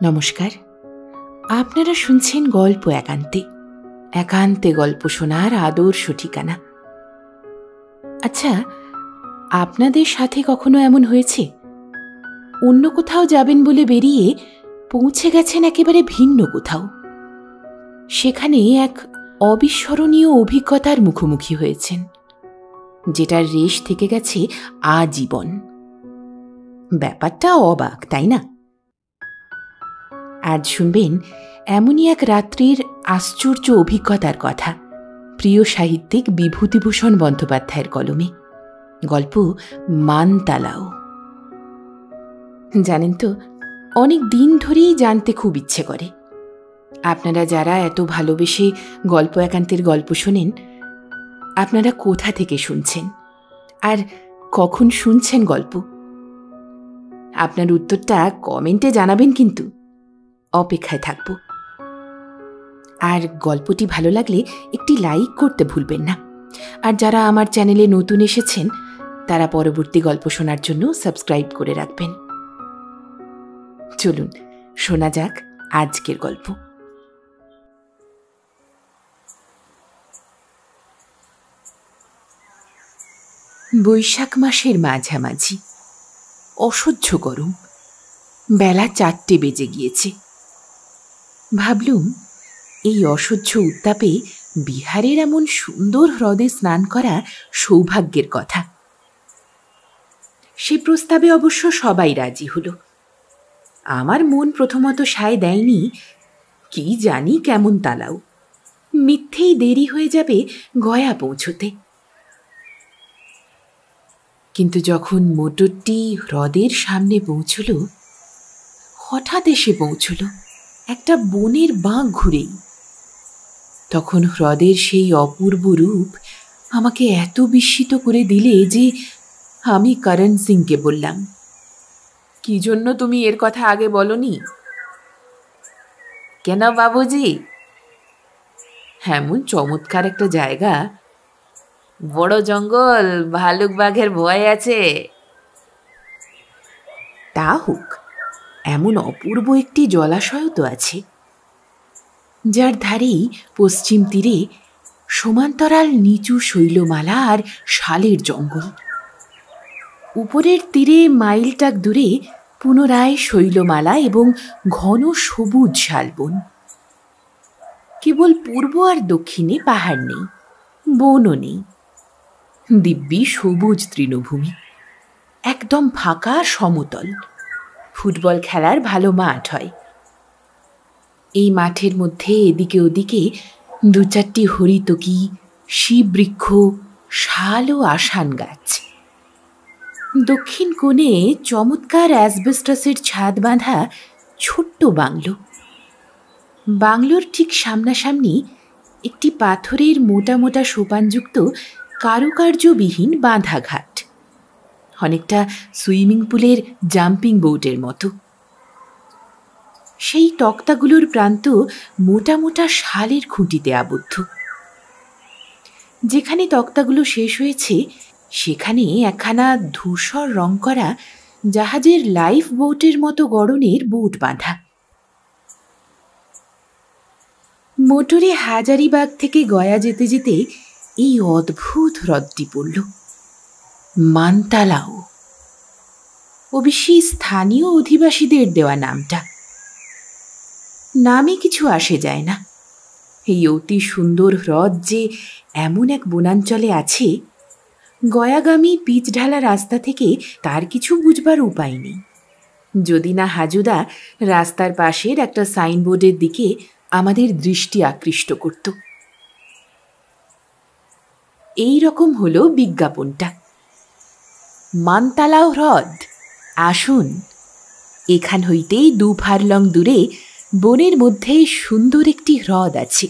নমস্কার, আপনারা শুনছেন গল্প একান্তে। একান্তে গল্প শোনার আদর্শ ঠিকানা। আচ্ছা, আপনাদের সাথে কখনো এমন হয়েছে অন্য কোথাও যাবেন বলে বেরিয়ে পৌঁছে গেছেন একেবারে ভিন্ন কোথাও? সেখানে এক অবিস্মরণীয় অভিজ্ঞতার মুখোমুখি হয়েছেন, যেটার রেশ থেকে গেছে আজীবন। ব্যাপারটা অবাক, তাই না? আজ শুনবেন এমনই এক রাত্রির আশ্চর্য অভিজ্ঞতার কথা, প্রিয় সাহিত্যিক বিভূতিভূষণ বন্দ্যোপাধ্যায়ের কলমে। গল্প মানতালাও। জানেন তো, অনেক দিন ধরেই জানতে খুব ইচ্ছে করে, আপনারা যারা এত ভালোবেসে গল্প একান্তের গল্প শোনেন, আপনারা কোথা থেকে শুনছেন আর কখন শুনছেন গল্প? আপনার উত্তরটা কমেন্টে জানাবেন, কিন্তু অপেক্ষায় থাকব। আর গল্পটি ভালো লাগলে একটি লাইক করতে ভুলবেন না। আর যারা আমার চ্যানেলে নতুন এসেছেন, তারা পরবর্তী গল্প শোনার জন্য সাবস্ক্রাইব করে রাখবেন। চলুন শোনা যাক আজকের গল্প। বৈশাখ মাসের মাঝামাঝি, অসহ্য গরম। বেলা 4টে বেজে গিয়েছে। ভাবলুম, এই অসহ্য উত্তাপে বিহারের এমন সুন্দর হ্রদে স্নান করা সৌভাগ্যের কথা। সে প্রস্তাবে অবশ্য সবাই রাজি হল। আমার মন প্রথমত সায় দেয়নি। কি জানি কেমন তালাও, মিথ্যেই দেরি হয়ে যাবে গয়া পৌঁছতে। কিন্তু যখন মোটরটি হ্রদের সামনে পৌঁছল, হঠাৎ এসে পৌঁছল একটা বনের বাঁক ঘুরেই। তখন হ্রদের সেই অপূর্ব রূপ আমাকে এত বিস্মিত করে দিলে যে আমি করণ সিংকে বললাম, কি জন্য তুমি এর কথা আগে বলনি? কেন বাবুজি, এমন চমৎকার একটা জায়গা, বড় জঙ্গল, ভালুক বাঘের ভয় আছে। তা হোক, এমন অপূর্ব একটি জলাশয় তো আছে, যার ধারেই পশ্চিম তীরে সমান্তরাল নিচু শৈলমালা আর শালের জঙ্গল। উপরের তীরে মাইলটাক দূরে পুনরায় শৈলমালা এবং ঘন সবুজ শালবন। কেবল পূর্ব আর দক্ষিণে পাহাড় নেই, বনও নেই। দিব্যি সবুজ তৃণভূমি, একদম ফাঁকা সমতল। ফুটবল খেলার ভালো মাঠ হয়। এই মাঠের মধ্যে এদিকে ওদিকে 2-4টি হরিতকি, শিববৃক্ষ, শাল ও আসান গাছ। দক্ষিণ কোণে চমৎকার অ্যাসবেস্টসের ছাদ বাঁধা ছোট্ট বাংলো। বাংলোর ঠিক সামনাসামনি একটি পাথরের মোটা মোটা সোপানযুক্ত কারুকার্যবিহীন বাঁধা ঘাট, অনেকটা সুইমিং পুলের জাম্পিং বোর্ডের মতো। সেই তক্তাগুলোর প্রান্ত মোটা মোটা শালের খুঁটিতে আবদ্ধ। যেখানে তক্তাগুলো শেষ হয়েছে, সেখানে একখানা ধূসর রং করা জাহাজের লাইফ বোটের মতো গড়নের বোট বাঁধা। মোটরে হাজারিবাগ থেকে গয়া যেতে যেতে এই অদ্ভুত হ্রদটি পড়ল, মানতালাও। অবশ্যই স্থানীয় অধিবাসীদের দেওয়া নামটা। নামে কিছু আসে যায় না। এই অতি সুন্দর হ্রদ যে এমন এক বনাঞ্চলে আছে, গয়াগামী পিচ ঢালা রাস্তা থেকে তার কিছু বুঝবার উপায় নেই, যদি না হাজুদা রাস্তার পাশের একটা সাইনবোর্ডের দিকে আমাদের দৃষ্টি আকৃষ্ট করত। এই রকম হলো বিজ্ঞাপনটা, মানতালাও হ্রদ, আসুন। এখান হইতেই 2 ফারলং দূরে বনের মধ্যে সুন্দর একটি হ্রদ আছে।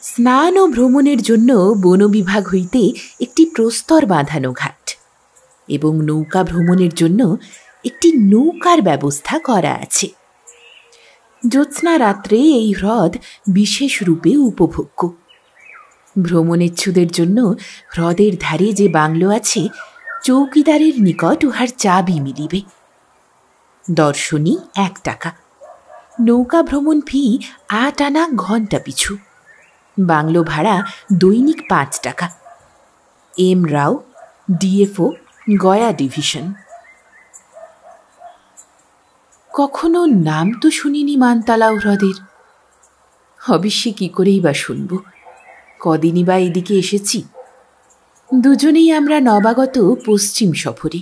স্নান ও ভ্রমণের জন্য বন বিভাগ হইতে একটি প্রস্তর বাঁধানো ঘাট এবং নৌকা ভ্রমণের জন্য একটি নৌকার ব্যবস্থা করা আছে। জ্যোৎস্না রাত্রে এই হ্রদ বিশেষ রূপে উপভোগ্য। ভ্রমণেচ্ছুদের জন্য হ্রদের ধারে যে বাংলো আছে, চৌকিদারের নিকট উহার চাবি মিলিবে। দর্শনী 1 টাকা, নৌকা ভ্রমণ ফি 8 আনা ঘণ্টা পিছু, বাংলো ভাড়া দৈনিক 5 টাকা। এম রাও, ডিএফও, গয়া ডিভিশন। কখনো নাম তো শুনিনি মানতালাও হ্রদের। অবশ্যই কি করেই বা শুনব, কদিনই বা এদিকে এসেছি। দুজনেই আমরা নবাগত পশ্চিম সফরে।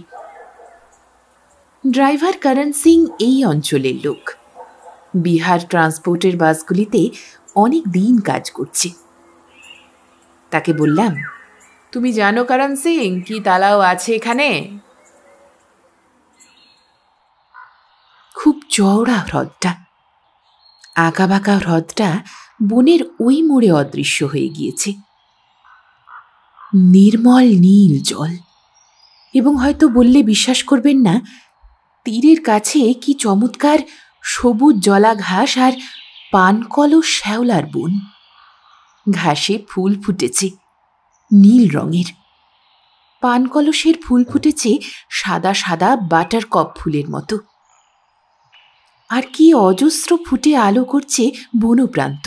ড্রাইভার করণ সিং এই অঞ্চলের লোক, বিহার ট্রান্সপোর্টের বাসগুলিতে অনেক দিন কাজ করছে। তাকে বললাম, তুমি জানো করণ সিং কি তালাও আছে এখানে? খুব চওড়া হ্রদটা। আঁকাবাঁকা হ্রদটা বনের ওই মোড়ে অদৃশ্য হয়ে গিয়েছে। নির্মল নীল জল, এবং হয়তো বললে বিশ্বাস করবেন না, তীরের কাছে কি চমৎকার সবুজ জলা ঘাস আর পানকলস শ্যাওলার বন। ঘাসে ফুল ফুটেছে নীল রঙের, পানকলসের ফুল ফুটেছে সাদা সাদা বাটারকপ ফুলের মতো। আর কি অজস্র ফুটে আলো করছে বনপ্রান্ত।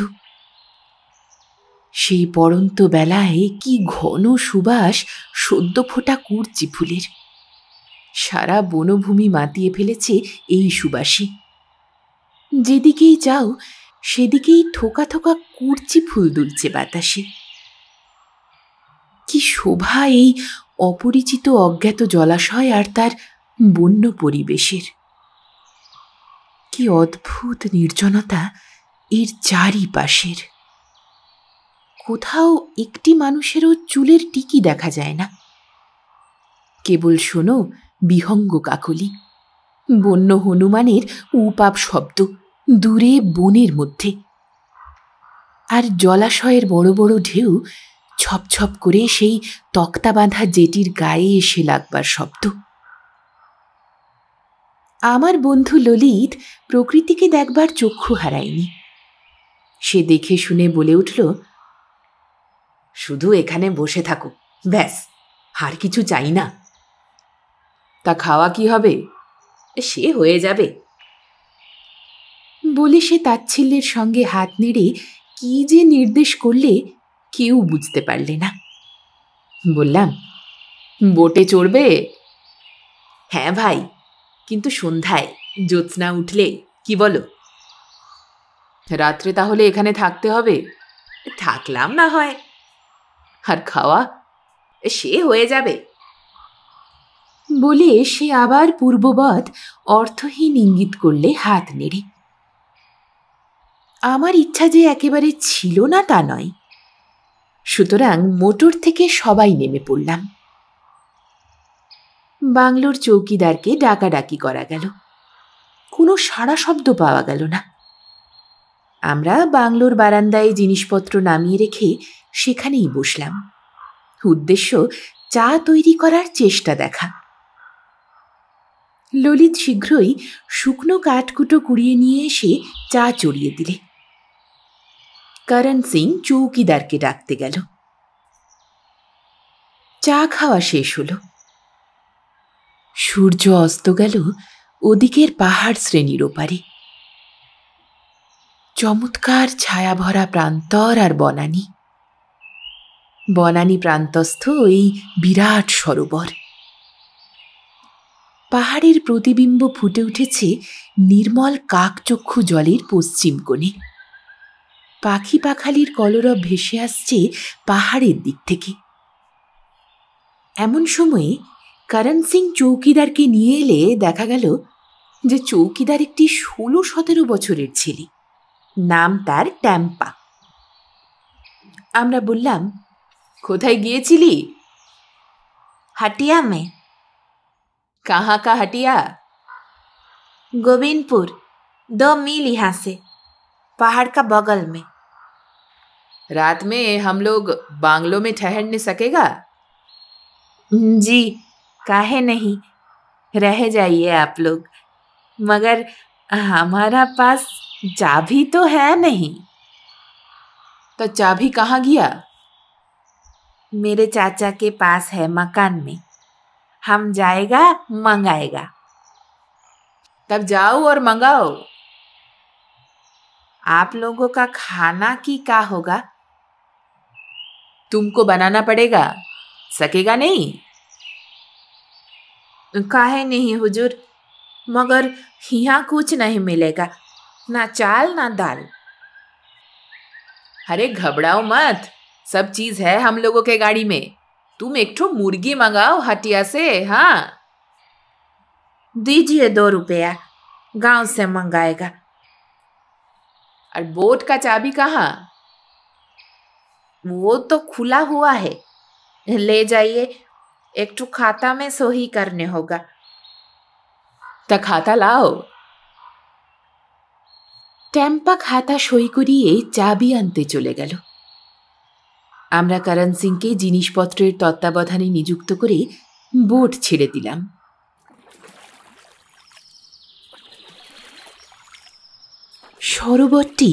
সেই পড়ন্ত বেলায় কি ঘন সুবাস সদ্য ফোটা কুরচি ফুলের। সারা বনভূমি মাতিয়ে ফেলেছে এই সুবাসী। যেদিকেই যাও সেদিকেই থোকা থোকা কুরচি ফুল দুলছে বাতাসে। কি শোভা এই অপরিচিত অজ্ঞাত জলাশয় আর তার বন্য পরিবেশের। কি অদ্ভুত নির্জনতা এর চারিপাশের। কোথাও একটি মানুষেরও চুলের টিকি দেখা যায় না। কেবল শোনো বিহঙ্গ কাকলি, বন্য হনুমানের উপাপ শব্দ দূরে বনের মধ্যে, আর জলাশয়ের বড় বড় ঢেউ ছপ করে সেই তক্তা বাঁধা জেটির গায়ে এসে লাগবার শব্দ। আমার বন্ধু ললিত প্রকৃতিকে দেখবার চক্ষু হারায়নি। সে দেখে শুনে বলে উঠল, শুধু এখানে বসে থাকো, ব্যাস, আর কিছু চাই না। তা খাওয়া কি হবে? সে হয়ে যাবে বলে সে তাচ্ছিল্যের সঙ্গে হাত নেড়ে কি যে নির্দেশ করলে কেউ বুঝতে পারলে না। বললাম, বোটে চড়বে? হ্যাঁ ভাই, কিন্তু সন্ধ্যায় জ্যোৎস্না উঠলে, কি বলো? রাত্রে তাহলে এখানে থাকতে হবে? থাকলাম না হয়। আর খাওয়া? সে হয়ে যাবে বলে সে আবার পূর্ববৎ অর্থহীন ইঙ্গিত করলে হাত নেড়ে। আমার ইচ্ছা যে একেবারে ছিল না তা নয়। সুতরাং মোটর থেকে সবাই নেমে পড়লাম। বাংলোর চৌকিদারকে ডাকাডাকি করা গেল, কোনো সাড়া শব্দ পাওয়া গেল না। আমরা বাংলোর বারান্দায় জিনিসপত্র নামিয়ে রেখে সেখানেই বসলাম। উদ্দেশ্য চা তৈরি করার চেষ্টা দেখা। ললিত শীঘ্রই শুকনো কাঠকুটো কুড়িয়ে নিয়ে এসে চা চড়িয়ে দিলে। করণ সিং চৌকিদারকে ডাকতে গেল। চা খাওয়া শেষ হল। সূর্য অস্ত গেল ওদিকের পাহাড় শ্রেণীর ওপারে। চমৎকার ছায়াভরা প্রান্তর আর বনানী। বনানী প্রান্তস্থ এই বিরাট সরোবর। পাহাড়ের প্রতিবিম্ব ফুটে উঠেছে নির্মল কাকচক্ষু জলের পশ্চিম কোণে। পাখি পাখালির কলরব ভেসে আসছে পাহাড়ের দিক থেকে। এমন সময়ে করণ সিং চৌকিদারকে নিয়ে এলে দেখা গেল যে চৌকিদার একটি 16-17 বছরের ছেলে। নাম তার ট্যাম্পা। আমরা বললাম, কোথায় গিয়েছিলি? हटिया में। कहाँ का हटिया? गोविंदपुर, 2 मील यहाँ से, पहाड़ का बगल में। रात में हम लोग बांग्लो में ठहरने सकेगा? जी, काहे नहीं, रह जाइए आप लोग, मगर हमारा पास चाबी तो है नहीं। तो चाबी कहाँ गया? मेरे चाचा के पास है मकान में, हम जाएगा मंगाएगा। तब जाओ और मंगाओ। आप लोगों का खाना की क्या होगा? तुमको बनाना पड़ेगा, सकेगा नहीं? काहे नहीं हुजूर, मगर यहाँ कुछ नहीं मिलेगा, ना चाल ना दाल। अरे घबराओ मत, सब चीज है हम लोगों के गाड़ी में। तुम एक ठो मुर्गी मंगाओ हटिया से। हाँ, दीजिए 2 रुपया, गांव से मंगाएगा। और बोट का चाबी कहाँ? वो तो खुला हुआ है, ले जाइए, एक ठो खाता में सही करने होगा। ता खाता लाओ। টেম্পা খাতা সই করিয়ে চাবি আনতে চলে গেল। আমরা করণ সিংকে জিনিসপত্রের তত্ত্বাবধানে নিযুক্ত করে বোট ছেড়ে দিলাম। সরোবরটি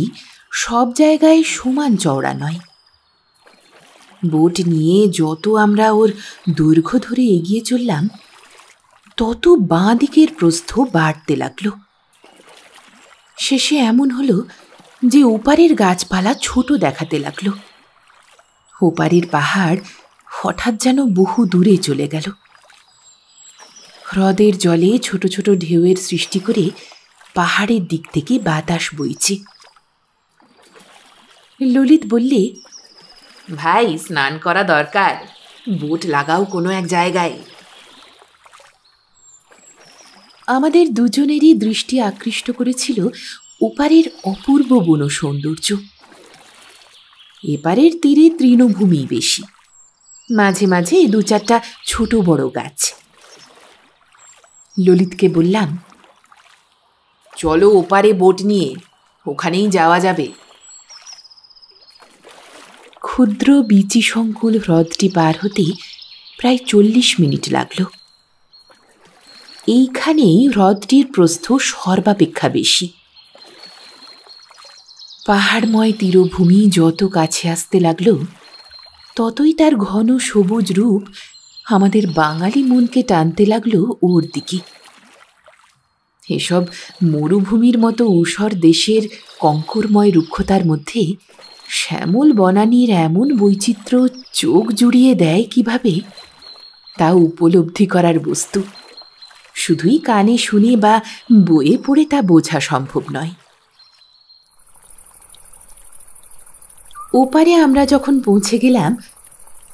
সব জায়গায় সমান চওড়া নয়। বোট নিয়ে যত আমরা ওর দৈর্ঘ্য ধরে এগিয়ে চললাম, তত বাঁ দিকের প্রস্থ বাড়তে লাগলো। শেষে এমন হলো যে ওপারের গাছপালা ছোট দেখাতে লাগলো। ওপারের পাহাড় হঠাৎ যেন বহু দূরে চলে গেল। হ্রদের জলে ছোট ছোট ঢেউয়ের সৃষ্টি করে পাহাড়ের দিক থেকে বাতাস বইছে। ললিত বললে, ভাই স্নান করা দরকার, বোট লাগাও কোনো এক জায়গায়। আমাদের দুজনেরই দৃষ্টি আকৃষ্ট করেছিল ওপারের অপূর্ব বন সৌন্দর্য। এপারের তীরে তৃণভূমি বেশি, মাঝে মাঝে 2-4টা ছোট বড় গাছ। ললিতকে বললাম, চলো ওপারে বোট নিয়ে, ওখানেই যাওয়া যাবে। ক্ষুদ্র বিচি সংকুল হ্রদটি পার হতে প্রায় 40 মিনিট লাগল। এইখানেই হ্রদটির প্রস্থ সর্বাপেক্ষা বেশি। পাহাড়ময় তীরভূমি যত কাছে আসতে লাগল, ততই তার ঘন সবুজ রূপ আমাদের বাঙালি মনকে টানতে লাগলো ওর দিকে। এসব মরুভূমির মতো ঊষর দেশের কঙ্করময় রুক্ষতার মধ্যে শ্যামল বনানীর এমন বৈচিত্র্য চোখ জুড়িয়ে দেয় কিভাবে, তা উপলব্ধি করার বস্তু। শুধুই কানে শুনে বা বইয়ে পড়ে তা বোঝা সম্ভব নয়। ওপারে আমরা যখন পৌঁছে গেলাম,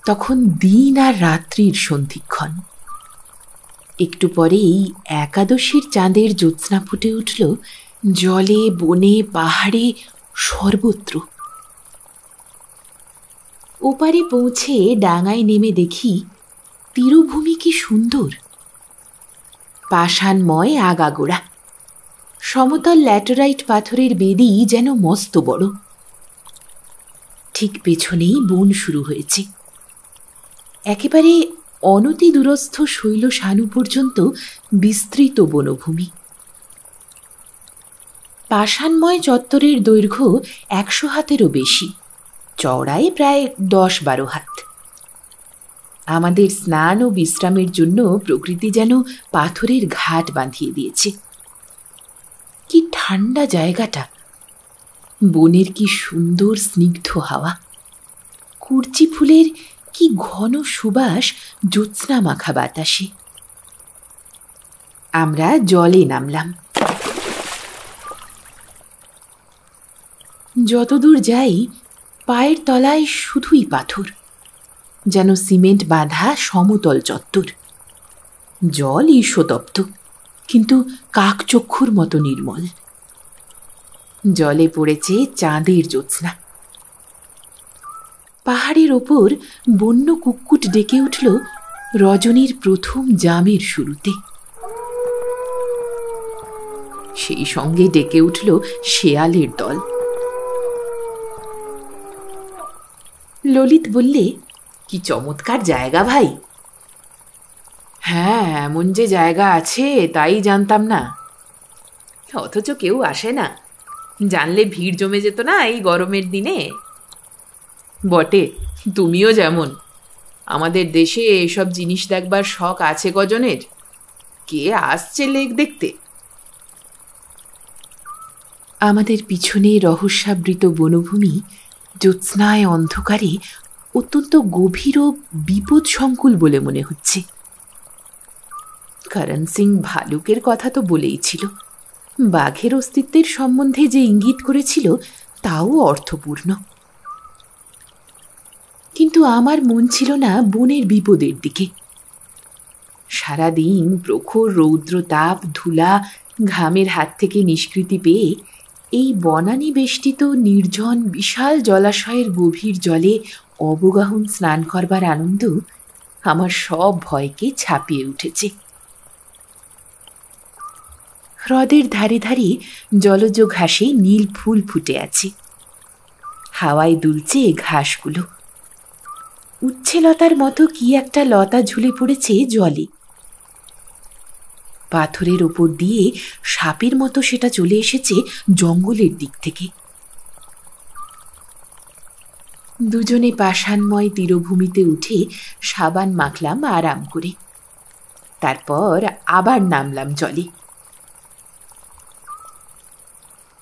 তখন দিন আর রাত্রির সন্ধিক্ষণ। একটু পরেই একাদশীর চাঁদের জ্যোৎস্না ফুটে উঠল জলে, বনে, পাহাড়ে, সর্বত্র। ওপারে পৌঁছে ডাঙায় নেমে দেখি তীরভূমি কি সুন্দর। পাষাণময় আগাগোড়া, সমতল ল্যাটেরাইট পাথরের বেদি যেন মস্ত বড়। ঠিক পেছনেই বন শুরু হয়েছে। একেবারে অনতি দূরস্থ শৈল সানু পর্যন্ত বিস্তৃত বনভূমি। পাষাণময় চত্বরের দৈর্ঘ্য 100 হাতেরও বেশি, চওড়ায় প্রায় 10-12 হাত। আমাদের স্নান ও বিশ্রামের জন্য প্রকৃতি যেন পাথরের ঘাট বাঁধিয়ে দিয়েছে। কি ঠান্ডা জায়গাটা! বনের কি সুন্দর স্নিগ্ধ হাওয়া! কুর্চি ফুলের কি ঘন সুবাস জ্যোৎস্না মাখা বাতাসে। আমরা জলে নামলাম। যতদূর যাই পায়ের তলায় শুধুই পাথর, যেন সিমেন্ট বাঁধা সমতল চত্বর। জল ঈষতপ্ত, কিন্তু কাকচক্ষুর মতো নির্মল। জলে পড়েছে চাঁদের জ্যোৎস্না। পাহাড়ের ওপর বন্য কুক্কুট ডেকে উঠল রজনীর প্রথম জামের শুরুতে। সেই সঙ্গে ডেকে উঠল শেয়ালের দল। ললিত বললে, কি চমৎকার জায়গা ভাই। হ্যাঁ, এমন যে জায়গা আছে তাই জানতাম না, অথচ কেউ আসে না। জানলে ভিড় জমে যেত না এই গরমের দিনে। বটে, তুমিও যেমন। আমাদের দেশে এসব জিনিস দেখবার শখ আছে কজনের? কে আসছে লেক দেখতে? আমাদের পিছনে রহস্যাবৃত বনভূমি জ্যোৎস্নায় অন্ধকারে অত্যন্ত গভীর ও বিপদসংকুল বলে মনে হচ্ছে। করণ সিং ভালুকের কথা তো বলেই ছিল, বাঘের অস্তিত্বের সম্বন্ধে যে ইঙ্গিত করেছিল তাও অর্থপূর্ণ। কিন্তু আমার মন ছিল না বনের বিপদের দিকে। সারাদিন প্রখর রৌদ্র তাপ, ধুলা, ঘামের হাত থেকে নিষ্কৃতি পেয়ে এই বনানী বেষ্টিত নির্জন বিশাল জলাশয়ের গভীর জলে অবগাহন স্নান করবার আনন্দ আমার সব ভয়কে ছাপিয়ে উঠেছে। হ্রদের ধারে ধারে জলজ ঘাসে নীল ফুল ফুটে আছে, হাওয়ায় দুলছে ঘাসগুলো। উচ্ছেলতার মতো কি একটা লতা ঝুলে পড়েছে জলে। পাথরের ওপর দিয়ে সাপের মতো সেটা চলে এসেছে জঙ্গলের দিক থেকে। দুজনে পাষাণময় তীরভূমিতে উঠে সাবান মাখলাম আরাম করে, তারপর আবার নামলাম জলে।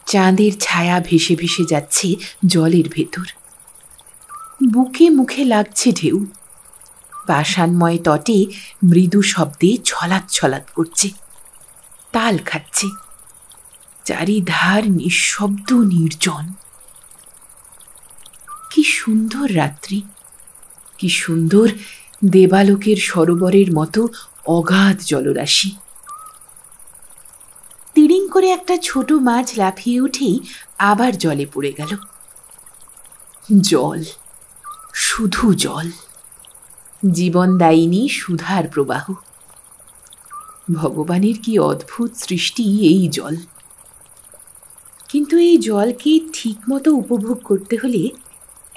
চাঁদের ছায়া ভেসে ভেসে যাচ্ছে জলের ভেতর, বুকে মুখে লাগছে ঢেউ। পাষাণময় তটে মৃদু শব্দে ছলাৎ ছলাৎ করছে, তাল খাচ্ছে। চারিধার নিঃশব্দ নির্জন। কি সুন্দর রাত্রি, কি সুন্দর দেবালোকের সরোবরের মতো অগাধ জলরাশি। তিড়িং করে একটা ছোট মাছ লাফিয়ে উঠেই আবার জলে পড়ে গেল। জল, শুধু জল, জীবনদায়িনী সুধার প্রবাহ। ভগবানের কি অদ্ভুত সৃষ্টি এই জল! কিন্তু এই জলকে ঠিকমতো উপভোগ করতে হলে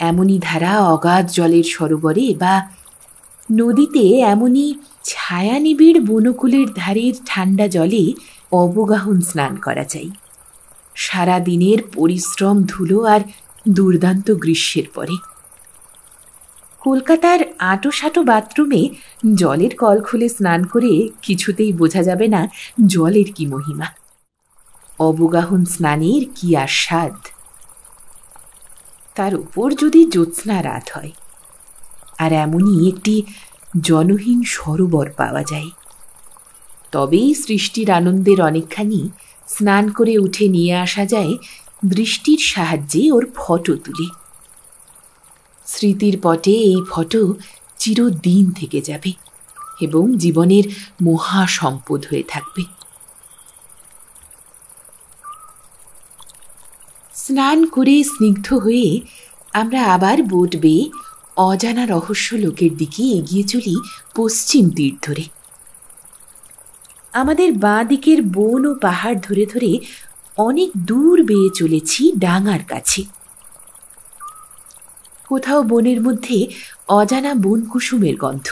এমনই ধারা অগাধ জলের সরোবরে বা নদীতে, এমনই ছায়ানিবিড় বনকুলের ধারের ঠান্ডা জলে অবগাহন স্নান করা চাই, সারা দিনের পরিশ্রম, ধুলো আর দুর্দান্ত গ্রীষ্মের পরে। কলকাতার আঁটোসাঁটো বাথরুমে জলের কল খুলে স্নান করে কিছুতেই বোঝা যাবে না জলের কি মহিমা, অবগাহন স্নানের কি আস্বাদ। তার উপর যদি জ্যোৎস্না রাত হয় আর এমনই একটি জনহীন সরোবর পাওয়া যায়, তবেই সৃষ্টির আনন্দের অনেকখানি স্নান করে উঠে নিয়ে আসা যায় দৃষ্টির সাহায্যে ওর ফটো তুলে। স্মৃতির পটে এই ফটো চিরদিন থেকে যাবে এবং জীবনের মহা সম্পদ হয়ে থাকবে। স্নান করে স্নিগ্ধ হয়ে আমরা আবার বোট বেয়ে অজানা রহস্য লোকের দিকে এগিয়ে চলি পশ্চিম তীর ধরে। আমাদের বাঁ দিকের বন ও পাহাড় ধরে ধরে অনেক দূর বেয়ে চলেছি ডাঙার কাছে। কোথাও বনের মধ্যে অজানা বন কুসুমের গন্ধ,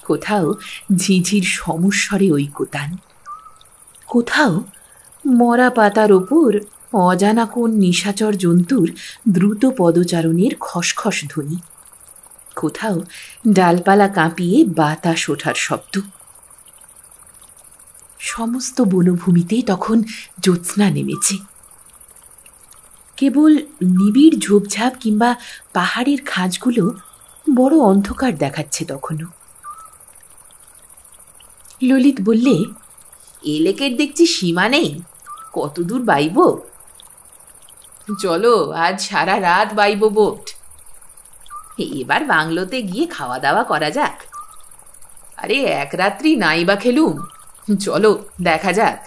কোথাও ঝিঝির সমস্বরে ঐকতান, কোথাও মরা পাতার ওপর অজানা কোন নিশাচর জন্তুর দ্রুত পদচারণের খসখস ধ্বনি, কোথাও ডালপালা কাঁপিয়ে বাতাস ওঠার শব্দ। সমস্ত বনভূমিতে তখন জ্যোৎস্না নেমেছে। কেবল নিবিড় ঝোপঝাপ কিংবা পাহাড়ের খাঁজগুলো বড় অন্ধকার দেখাচ্ছে তখনও। ললিত বললে, এ লেকের দেখছি সীমা নেই, কত দূর বাইব? চলো, আজ সারা রাত বাইব বোট। এবার বাংলোতে গিয়ে খাওয়া দাওয়া করা যাক। আরে এক রাত্রি নাই বা খেলুম, চলো দেখা যাক।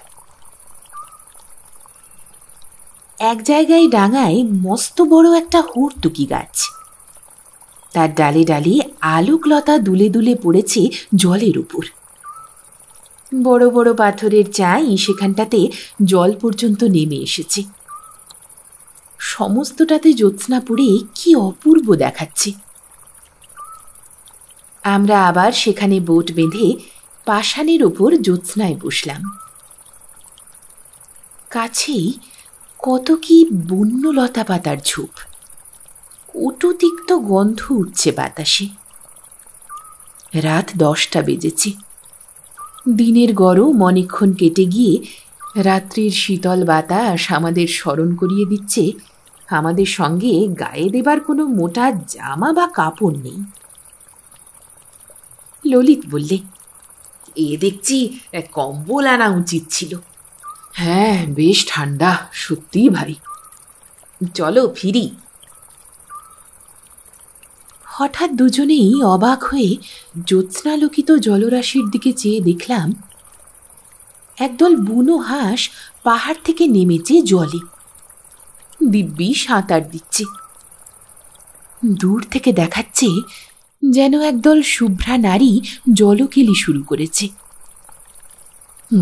এক জায়গায় ডাঙায় মস্ত বড় একটা হুড়তুকি গাছ, তার ডালে ডালে আলোকলতা দুলে দুলে পড়েছে জলের উপর। বড় বড় পাথরের চাই সেখানটাতে জল পর্যন্ত নেমে এসেছে। সমস্তটাতে জ্যোৎস্না পড়ে কি অপূর্ব দেখাচ্ছে। আমরা আবার সেখানে বোট বেঁধে পাষাণের ওপর জ্যোৎস্নায় বসলাম। কাছেই কত কি বন্যলতা পাতার ঝোপ, কটুতিক্ত গন্ধ উঠছে বাতাসে। রাত 10টা বেজেছে। দিনের গরম অনেকক্ষণ কেটে গিয়ে রাত্রির শীতল বাতাস আমাদের স্মরণ করিয়ে দিচ্ছে আমাদের সঙ্গে গায়ে দেবার কোনো মোটা জামা বা কাপড় নেই। ললিত বললে, এ দেখছি কম্বল আনা উচিত ছিল। হ্যাঁ, বেশ ঠান্ডা সত্যি ভাই, চলো ফিরি। হঠাৎ দুজনেই অবাক হয়ে জ্যোৎস্নালোকিত জলরাশির দিকে চেয়ে দেখলাম একদল বুনো হাঁস পাহাড় থেকে নেমেছে জলে, দিব্যি সাঁতার দিচ্ছে। দূর থেকে দেখাচ্ছে যেন একদল শুভ্রা নারী জলকেলি শুরু করেছে।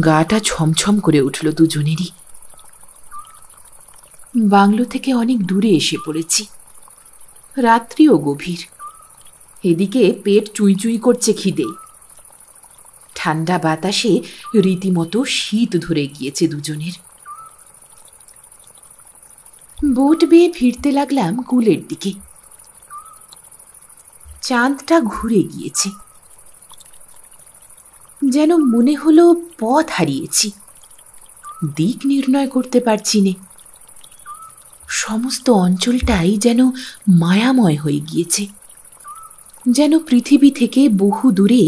গাটা ছমছম করে উঠল দুজনেরই। বাংলো থেকে অনেক দূরে এসে পড়েছি, রাত্রিও গভীর। এদিকে পেট চুইচুই করছে খিদে। ঠান্ডা বাতাসে রীতিমতো শীত ধরে গিয়েছে দুজনের। বোট বেয়ে ফিরতে লাগলাম কুলের দিকে। চাঁদটা ঘুরে গিয়েছে, যেন মনে হলো পথ হারিয়েছি, দিক নির্ণয় করতে পারছি নে। সমস্ত অঞ্চলটাই যেন মায়াময় হয়ে গিয়েছে, যেন পৃথিবী থেকে বহু দূরে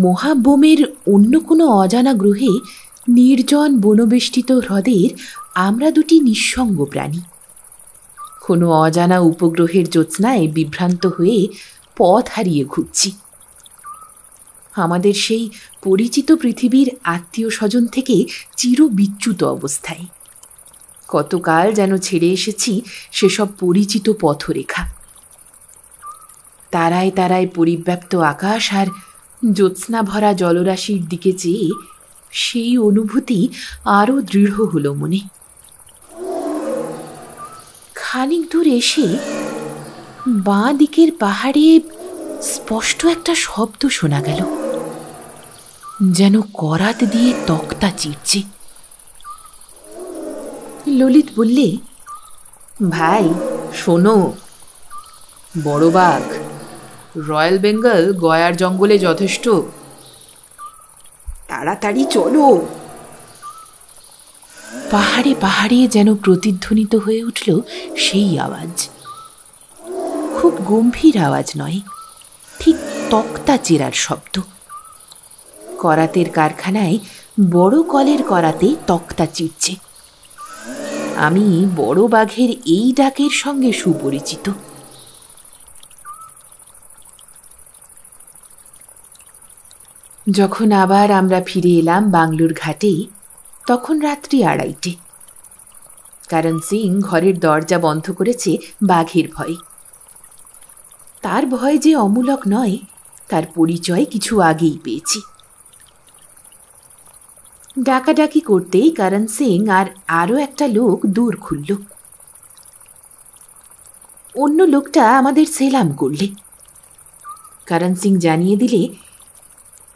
মহাবোমের অন্য কোনো অজানা গ্রহে নির্জন বনবেষ্টিত হ্রদের আমরা দুটি নিঃসঙ্গ প্রাণী, কোনো অজানা উপগ্রহের জ্যোৎস্নায় বিভ্রান্ত হয়ে পথ হারিয়ে ঘুরছি। আমাদের সেই পরিচিত পৃথিবীর আত্মীয় স্বজন থেকে চিরবিচ্যুত অবস্থায়। কতকাল যেন ছেড়ে এসেছি সেসব পরিচিত পথরেখা। তারায় তারায় পরিব্যাপ্ত আকাশ আর জ্যোৎস্না ভরা জলরাশির দিকে চেয়ে সেই অনুভূতি আরও দৃঢ় হলো মনে। খানিক দূর এসে বাঁ দিকের পাহাড়ে স্পষ্ট একটা শব্দ শোনা গেল, যেন করাত দিয়ে তক্তা চিরছে। ললিত বললে, ভাই শোনো, বড় বাঘ, রয়্যাল বেঙ্গল গয়ার জঙ্গলে যথেষ্ট, তাড়াতাড়ি চলো। পাহাড়ে পাহাড়ে যেন প্রতিধ্বনিত হয়ে উঠল সেই আওয়াজ। খুব গম্ভীর আওয়াজ নয়, ঠিক তক্তা চেরার শব্দ। করাতের কারখানায় বড় কলের করাতে তক্তা চিরছে। আমি বড় বাঘের এই ডাকের সঙ্গে সুপরিচিত। যখন আবার আমরা ফিরে এলাম বাংলোর ঘাটে, তখন রাত্রি 2:30। করণ সিং ঘরের দরজা বন্ধ করেছে বাঘের ভয়ে। তার ভয় যে অমূলক নয়, তার পরিচয় কিছু আগেই পেয়েছি। ডাকাডাকি করতেই করণ সিং আর আরও একটা লোক দূর খুলল। অন্য লোকটা আমাদের সেলাম করলে। করণ সিং জানিয়ে দিলে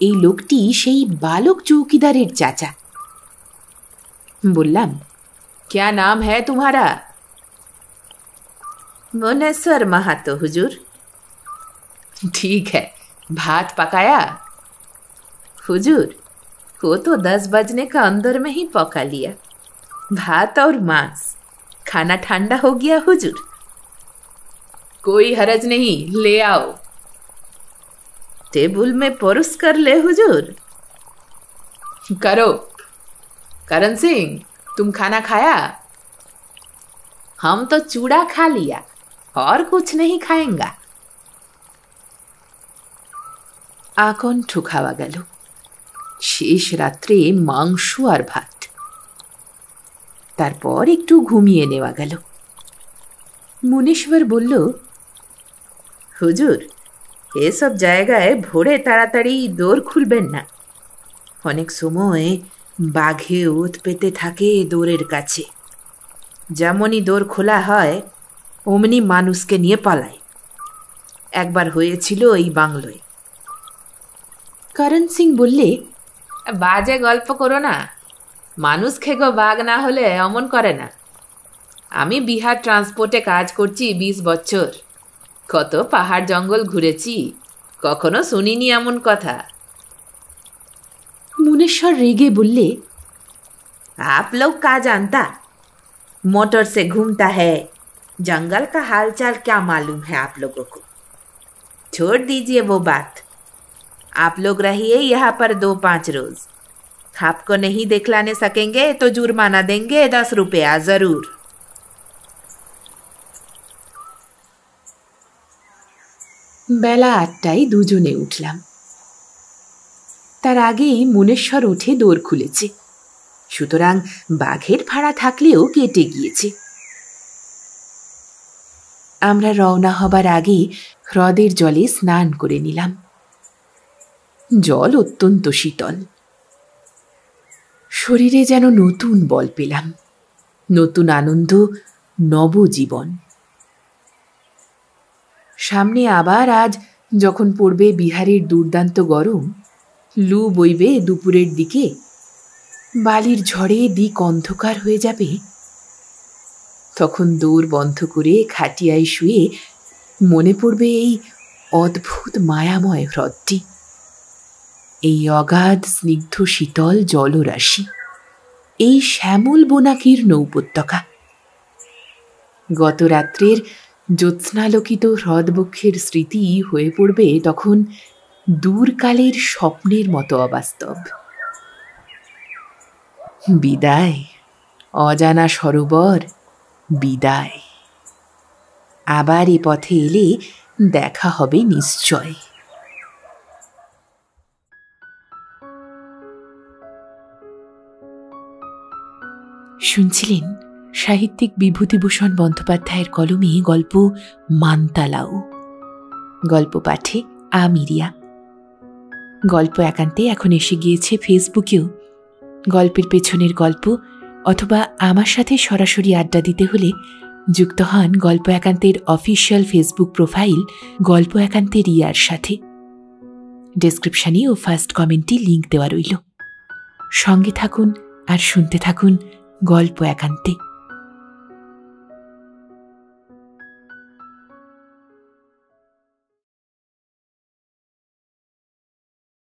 এই লোকটি সেই বালক চৌকিদারের চাচা। বললাম, क्या नाम है तुम्हारा? मुनेश्वर महातो हुजूर। ठीक है, भात पकाया? हुजूर, वो तो 10 बजने का अंदर में ही पका लिया। भात और मांस, खाना ठंडा हो गया हुजूर। कोई हरज नहीं, ले आओ। टेबल में परोस कर ले हुजूर। करो। करণ सिंह, तुम खाना खाया? हम तो चूड़ा खा लिया और कुछ नहीं खाएंगा। আকণ্ঠ খাওয়া গেল। শেষ রাত্রে মাংস আর ভাত। তারপর একটু ঘুমিয়ে নেওয়া গেল। মুনেশ্বর বলল, হুজুর, এসব জায়গায় ভোরে তাড়াতাড়ি দোর খুলবেন না। অনেক সময় বাঘে ওত পেতে থাকে দোরের কাছে। যেমনই দোর খোলা হয় অমনি মানুষকে নিয়ে পালায়। একবার হয়েছিল এই বাংলোয়। করণ সিং বললে, বাজে গল্প করো না। মানুষ খেগো বাঘ না হলে অমন করে না। আমি বিহার ট্রান্সপোর্টে কাজ করছি 20 বছর। কত পাহাড় জঙ্গল ঘুরেছি, কখনো শুনিনি এমন কথা। মুনেশ্বর রেগে বললে, आप लोग का जानता, मोटर से घूमता है, जंगल का हालचाल क्या मालूम है आप लोगों को। छोड़ दीजिए वो बात, आप लोग रहिए यहाँ पर 2-5 रोज। आपको नहीं दिखलाने सकेंगे तो जुर्माना देंगे 10 रुपया जरूर। বেলা ৮টায় দুজনে উঠলাম। তার আগেই মুনেশ্বর উঠে দোর খুলেছে, সুতরাং বাঘের ভাড়া থাকলেও কেটে গিয়েছে। আমরা রওনা হবার আগে হ্রদের জলে স্নান করে নিলাম। জল অত্যন্ত শীতল। শরীরে যেন নতুন বল পেলাম, নতুন আনন্দ, নবজীবন। সামনে আবার আজ যখন পড়বে বিহারের দুর্দান্ত গরম, লু বইবে দুপুরের দিকে, বালির ঝড়ে দিক অন্ধকার হয়ে যাবে, তখন দৌড় বন্ধ করে খাটিয়ায় শুয়ে মনে পড়বে এই অদ্ভুত মায়াময় হ্রদটি, এই অগাধ স্নিগ্ধ শীতল জলরাশি, এই শ্যামল বোনাকীর্ণ উপত্যকা। গত রাত্রের জ্যোৎস্নালোকিত হ্রদবক্ষের স্মৃতি হয়ে পড়বে তখন দূরকালের স্বপ্নের মতো অবাস্তব। বিদায় অজানা সরোবর, বিদায়। আবার এ পথে এলে দেখা হবে নিশ্চয়। শুনছিলেন সাহিত্যিক বিভূতিভূষণ বন্দ্যোপাধ্যায়ের কলমে গল্প মান্তালাউ। গল্প পাঠে আমিরিয়া। গল্প একান্তে এখন এসে গিয়েছে ফেসবুকেও। গল্পের পেছনের গল্প অথবা আমার সাথে সরাসরি আড্ডা দিতে হলে যুক্ত হন গল্প একান্তের অফিসিয়াল ফেসবুক প্রোফাইল গল্প একান্তের ইয়ার সাথে। ডেসক্রিপশনে ও ফার্স্ট কমেন্টে লিঙ্ক দেওয়া রইল। সঙ্গে থাকুন আর শুনতে থাকুন গল্প একান্তে।